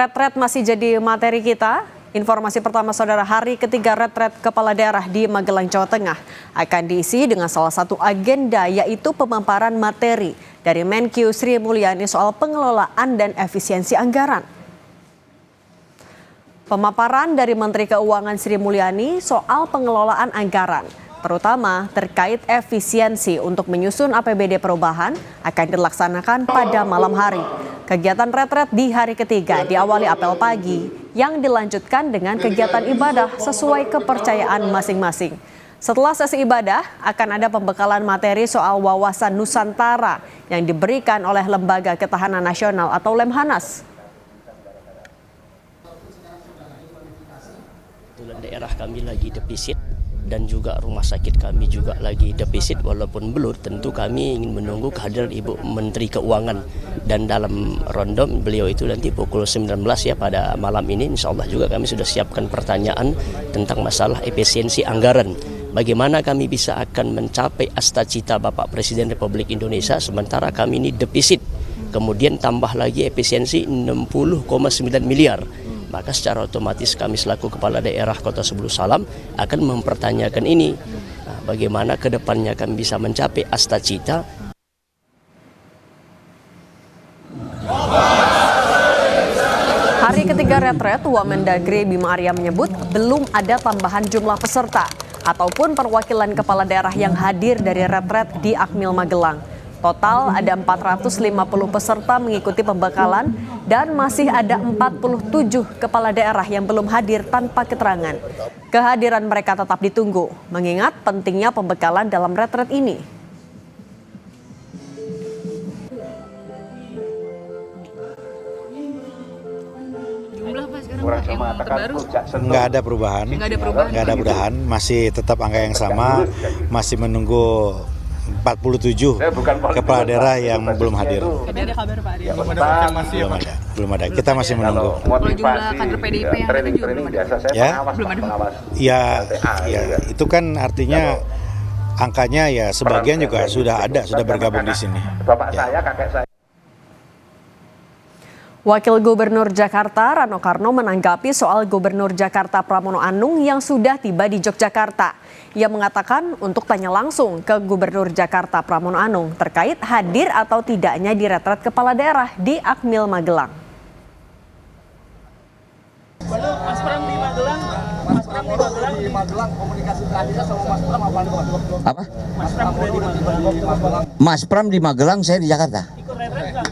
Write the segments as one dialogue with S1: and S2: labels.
S1: Retret masih jadi materi kita. Informasi pertama saudara, hari ketiga retret kepala daerah di Magelang, Jawa Tengah akan diisi dengan salah satu agenda, yaitu pemaparan materi dari Menkyu Sri Mulyani soal pengelolaan dan efisiensi anggaran. Pemaparan dari Menteri Keuangan Sri Mulyani soal pengelolaan anggaran, terutama terkait efisiensi untuk menyusun APBD perubahan, akan dilaksanakan pada malam hari. Kegiatan retret di hari ketiga diawali apel pagi yang dilanjutkan dengan kegiatan ibadah sesuai kepercayaan masing-masing. Setelah sesi ibadah, akan ada pembekalan materi soal wawasan Nusantara yang diberikan oleh Lembaga Ketahanan Nasional atau Lemhanas.
S2: Daerah kami lagi defisit dan juga rumah sakit kami juga lagi defisit, walaupun belum, tentu kami ingin menunggu kehadiran Ibu Menteri Keuangan, dan dalam rondom beliau itu nanti pukul 19 ya pada malam ini, insya Allah juga kami sudah siapkan pertanyaan tentang masalah efisiensi anggaran. Bagaimana kami bisa akan mencapai cita Bapak Presiden Republik Indonesia sementara kami ini defisit, kemudian tambah lagi efisiensi 60,9 miliar. Maka secara otomatis kami selaku kepala daerah Kota Sebulu Salam akan mempertanyakan ini. Bagaimana ke depannya kami bisa mencapai cita.
S1: Hari ketiga retret, Wamendagri Bima Arya menyebut belum ada tambahan jumlah peserta ataupun perwakilan kepala daerah yang hadir dari retret di Akmil Magelang. Total ada 450 peserta mengikuti pembekalan dan masih ada 47 kepala daerah yang belum hadir tanpa keterangan. Kehadiran mereka tetap ditunggu, mengingat pentingnya pembekalan dalam retret ini.
S3: Jumlah Pak sekarang yang terbaru?
S4: Nggak ada perubahan. Nggak ada perubahan, masih tetap angka yang sama, masih menunggu 47 kepala daerah yang belum hadir.
S3: Ada kabar Pak Arya?
S4: Belum ada. Kita masih menunggu.
S3: Kalau jumlah kader PDIP yang ada juga belum ada.
S4: Ya,
S3: Belum ada.
S4: ya, itu kan artinya angkanya ya sebagian juga sudah bergabung di sini. Ya.
S1: Wakil Gubernur Jakarta Rano Karno menanggapi soal Gubernur Jakarta Pramono Anung yang sudah tiba di Yogyakarta. Ia mengatakan untuk tanya langsung ke Gubernur Jakarta Pramono Anung terkait hadir atau tidaknya di retret kepala daerah di Akmil Magelang.
S5: Mas Pram di Magelang, komunikasi terakhirnya sama Mas Pram apa? Mas Pram udah di Magelang.
S6: Mas Pram di Magelang, saya di Jakarta.
S5: Ikut retret nggak?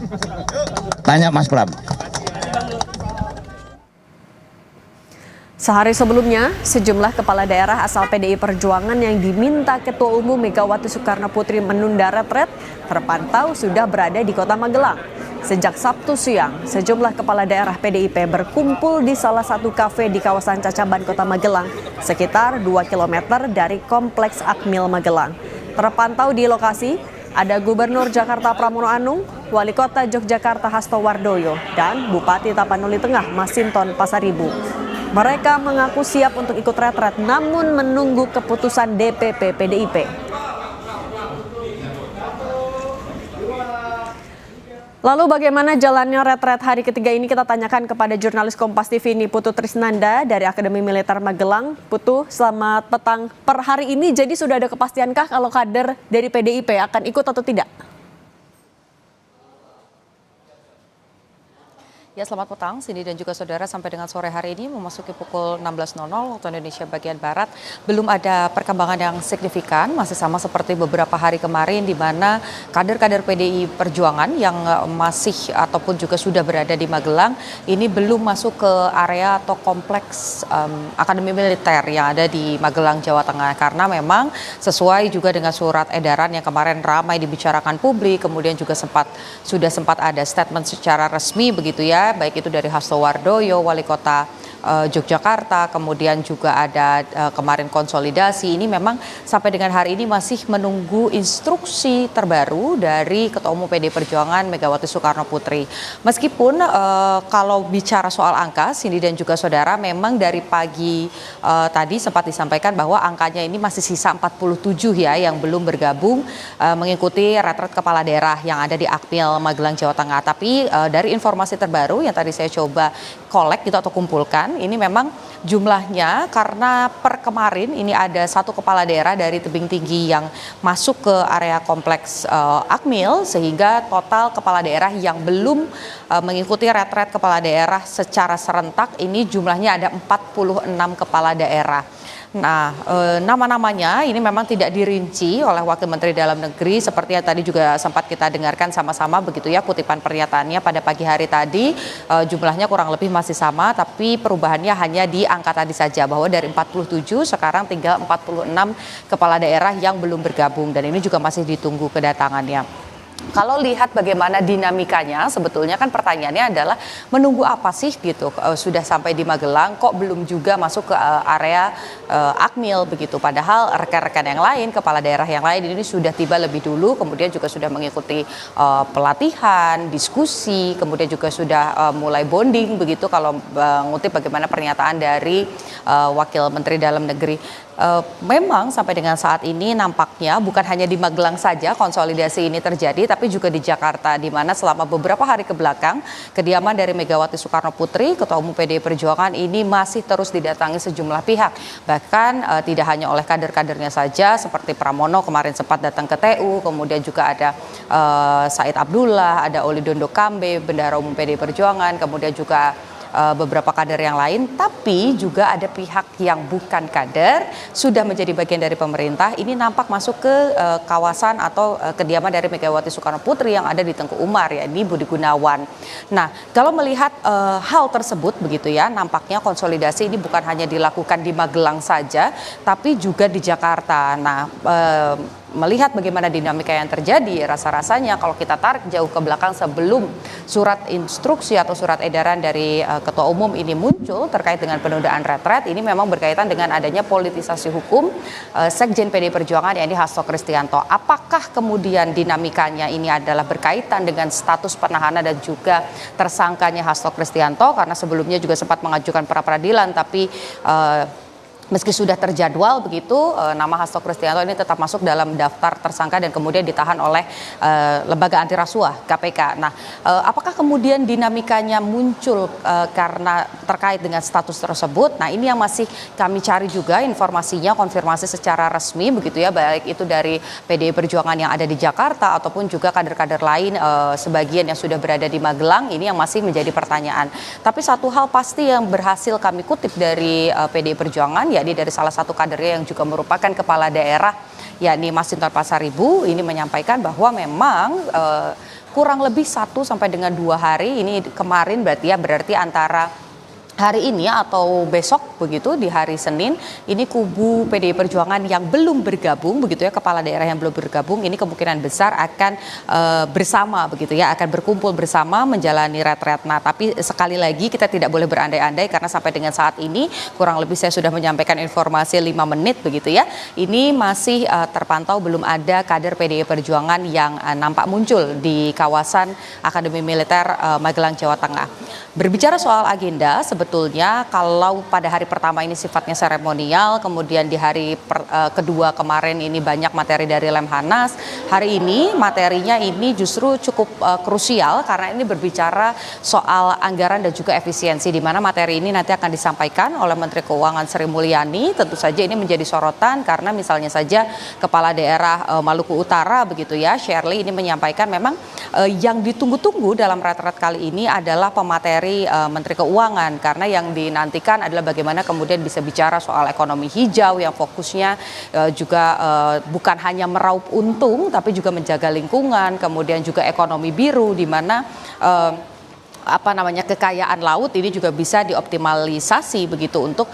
S6: Tanya Mas Pram.
S1: Sehari sebelumnya, sejumlah kepala daerah asal PDI Perjuangan yang diminta Ketua Umum Megawati Soekarno Putri menunda retret terpantau sudah berada di Kota Magelang. Sejak Sabtu siang, sejumlah kepala daerah PDIP berkumpul di salah satu kafe di kawasan Cacaban, Kota Magelang, sekitar 2 km dari Kompleks Akmil Magelang. Terpantau di lokasi ada Gubernur Jakarta Pramono Anung, Wali Kota Yogyakarta Hasto Wardoyo, dan Bupati Tapanuli Tengah Masinton Pasaribu. Mereka mengaku siap untuk ikut retret namun menunggu keputusan DPP PDIP. Lalu bagaimana jalannya retret hari ketiga ini, kita tanyakan kepada jurnalis Kompas TV ini Putu Trisnanda dari Akademi Militer Magelang. Putu, selamat petang. Per hari ini jadi sudah ada kepastiankah kalau kader dari PDIP akan ikut atau tidak?
S3: Ya, selamat petang Cindy dan juga saudara. Sampai dengan sore hari ini memasuki pukul 16.00 waktu Indonesia bagian Barat, belum ada perkembangan yang signifikan, masih sama seperti beberapa hari kemarin di mana kader-kader PDI Perjuangan yang masih ataupun juga sudah berada di Magelang ini belum masuk ke area atau kompleks Akademi Militer yang ada di Magelang, Jawa Tengah, karena memang sesuai juga dengan surat edaran yang kemarin ramai dibicarakan publik, kemudian juga sudah sempat ada statement secara resmi begitu ya, baik itu dari Hasto Wardoyo, Wali Kota Yogyakarta, kemudian juga ada kemarin konsolidasi. Ini memang sampai dengan hari ini masih menunggu instruksi terbaru dari Ketua Umum PD Perjuangan Megawati Soekarno Putri. Meskipun kalau bicara soal angka, Cindy dan juga saudara, memang dari pagi tadi sempat disampaikan bahwa angkanya ini masih sisa 47 ya yang belum bergabung mengikuti retret kepala daerah yang ada di Akmil Magelang Jawa Tengah. Tapi dari informasi terbaru yang tadi saya coba kolek gitu atau kumpulkan, ini memang jumlahnya karena per kemarin ini ada satu kepala daerah dari tebing tinggi yang masuk ke area kompleks Akmil, sehingga total kepala daerah yang belum mengikuti retret kepala daerah secara serentak ini jumlahnya ada 46 kepala daerah. Nah, nama-namanya ini memang tidak dirinci oleh Wakil Menteri Dalam Negeri seperti yang tadi juga sempat kita dengarkan sama-sama begitu ya kutipan pernyataannya pada pagi hari tadi. Jumlahnya kurang lebih masih sama, tapi perubahannya hanya di angka tadi saja bahwa dari 47 sekarang tinggal 46 kepala daerah yang belum bergabung dan ini juga masih ditunggu kedatangannya. Kalau lihat bagaimana dinamikanya, sebetulnya kan pertanyaannya adalah menunggu apa sih gitu, sudah sampai di Magelang kok belum juga masuk ke area Akmil begitu, padahal rekan-rekan yang lain, kepala daerah yang lain ini sudah tiba lebih dulu, kemudian juga sudah mengikuti pelatihan, diskusi, kemudian juga sudah mulai bonding begitu kalau mengutip bagaimana pernyataan dari Wakil Menteri Dalam Negeri. Memang sampai dengan saat ini nampaknya bukan hanya di Magelang saja konsolidasi ini terjadi, tapi juga di Jakarta, di mana selama beberapa hari ke belakang kediaman dari Megawati Soekarno Putri, Ketua Umum PDI Perjuangan ini masih terus didatangi sejumlah pihak. Bahkan tidak hanya oleh kader-kadernya saja, seperti Pramono kemarin sempat datang ke TU, kemudian juga ada Said Abdullah, ada Oli Dondo Kambe, Bendahara Umum PDI Perjuangan, kemudian juga beberapa kader yang lain, tapi juga ada pihak yang bukan kader sudah menjadi bagian dari pemerintah. Ini nampak masuk ke kawasan atau kediaman dari Megawati Soekarno Putri yang ada di Tengku Umar, ya ini Budi Gunawan. Nah, kalau melihat hal tersebut begitu ya, nampaknya konsolidasi ini bukan hanya dilakukan di Magelang saja, tapi juga di Jakarta. Nah, melihat bagaimana dinamika yang terjadi, rasa-rasanya kalau kita tarik jauh ke belakang sebelum surat instruksi atau surat edaran dari Ketua Umum ini muncul terkait dengan penundaan retret, ini memang berkaitan dengan adanya politisasi hukum Sekjen PDI Perjuangan yakni Hasto Kristianto. Apakah kemudian dinamikanya ini adalah berkaitan dengan status penahanan dan juga tersangkanya Hasto Kristianto, karena sebelumnya juga sempat mengajukan pra peradilan tapi meski sudah terjadwal begitu, nama Hasto Kristianto ini tetap masuk dalam daftar tersangka dan kemudian ditahan oleh lembaga anti rasuah KPK. Nah, apakah kemudian dinamikanya muncul karena terkait dengan status tersebut? Nah, ini yang masih kami cari juga informasinya, konfirmasi secara resmi begitu ya, baik itu dari PDI Perjuangan yang ada di Jakarta ataupun juga kader-kader lain sebagian yang sudah berada di Magelang. Ini yang masih menjadi pertanyaan. Tapi satu hal pasti yang berhasil kami kutip dari PDI Perjuangan, yakni dari salah satu kadernya yang juga merupakan kepala daerah, yakni Mas Sinton Pasaribu, ini menyampaikan bahwa memang kurang lebih 1 sampai dengan 2 hari ini kemarin berarti antara hari ini atau besok begitu di hari Senin, ini kubu PDI Perjuangan yang belum bergabung begitu ya, kepala daerah yang belum bergabung ini kemungkinan besar akan bersama begitu ya, akan berkumpul bersama menjalani retret. Nah, tapi sekali lagi kita tidak boleh berandai-andai karena sampai dengan saat ini kurang lebih saya sudah menyampaikan informasi 5 menit begitu ya. Ini masih terpantau belum ada kader PDI Perjuangan yang nampak muncul di kawasan Akademi Militer Magelang Jawa Tengah. Berbicara soal agenda, sebetulnya kalau pada hari pertama ini sifatnya seremonial, kemudian di hari kedua kemarin ini banyak materi dari Lemhanas, hari ini materinya ini justru cukup krusial karena ini berbicara soal anggaran dan juga efisiensi, di mana materi ini nanti akan disampaikan oleh Menteri Keuangan Sri Mulyani. Tentu saja ini menjadi sorotan karena misalnya saja Kepala Daerah Maluku Utara begitu ya, Shirley ini menyampaikan memang yang ditunggu-tunggu dalam retret kali ini adalah pemateri Menteri Keuangan, karena yang dinantikan adalah bagaimana kemudian bisa bicara soal ekonomi hijau yang fokusnya juga bukan hanya meraup untung tapi juga menjaga lingkungan, kemudian juga ekonomi biru di mana kekayaan laut ini juga bisa dioptimalisasi begitu untuk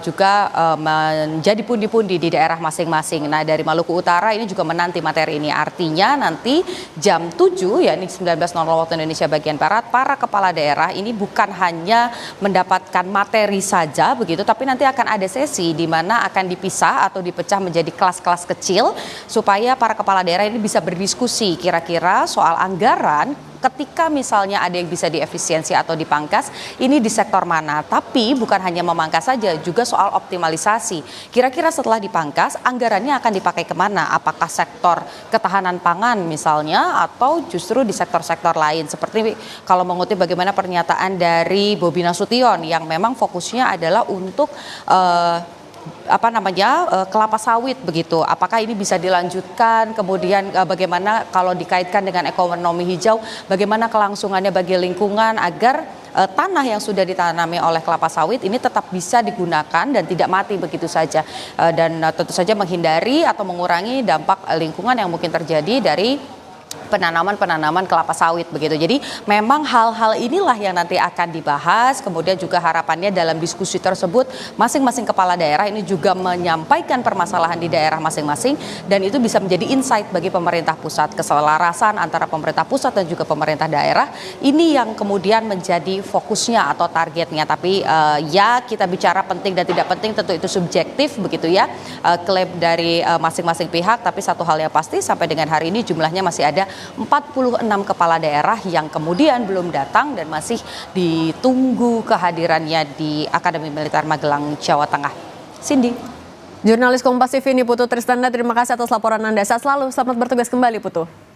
S3: juga menjadi pundi-pundi di daerah masing-masing. Nah, dari Maluku Utara ini juga menanti materi ini. Artinya nanti jam 7 ya, ini 19.00 waktu Indonesia bagian Barat, para kepala daerah ini bukan hanya mendapatkan materi saja begitu, tapi nanti akan ada sesi di mana akan dipisah atau dipecah menjadi kelas-kelas kecil supaya para kepala daerah ini bisa berdiskusi kira-kira soal anggaran. Ketika misalnya ada yang bisa diefisiensi atau dipangkas, ini di sektor mana. Tapi bukan hanya memangkas saja, juga soal optimalisasi. Kira-kira setelah dipangkas, anggarannya akan dipakai kemana? Apakah sektor ketahanan pangan misalnya, atau justru di sektor-sektor lain? Seperti kalau mengutip bagaimana pernyataan dari Bobi Nasution yang memang fokusnya adalah untuk kelapa sawit begitu. Apakah ini bisa dilanjutkan? Kemudian bagaimana kalau dikaitkan dengan ekonomi hijau, bagaimana kelangsungannya bagi lingkungan agar tanah yang sudah ditanami oleh kelapa sawit ini tetap bisa digunakan dan tidak mati begitu saja. Dan tentu saja menghindari atau mengurangi dampak lingkungan yang mungkin terjadi dari penanaman kelapa sawit begitu. Jadi memang hal-hal inilah yang nanti akan dibahas. Kemudian juga harapannya dalam diskusi tersebut masing-masing kepala daerah ini juga menyampaikan permasalahan di daerah masing-masing, dan itu bisa menjadi insight bagi pemerintah pusat. Keselarasan antara pemerintah pusat dan juga pemerintah daerah ini yang kemudian menjadi fokusnya atau targetnya. Tapi ya, kita bicara penting dan tidak penting tentu itu subjektif begitu ya, klaim dari masing-masing pihak. Tapi satu hal yang pasti sampai dengan hari ini jumlahnya masih ada 46 kepala daerah yang kemudian belum datang dan masih ditunggu kehadirannya di Akademi Militer Magelang, Jawa Tengah. Cindy.
S1: Jurnalis Kompas TV ini Putu Tristanda, terima kasih atas laporan Anda. Sehat selalu, selamat bertugas kembali Putu.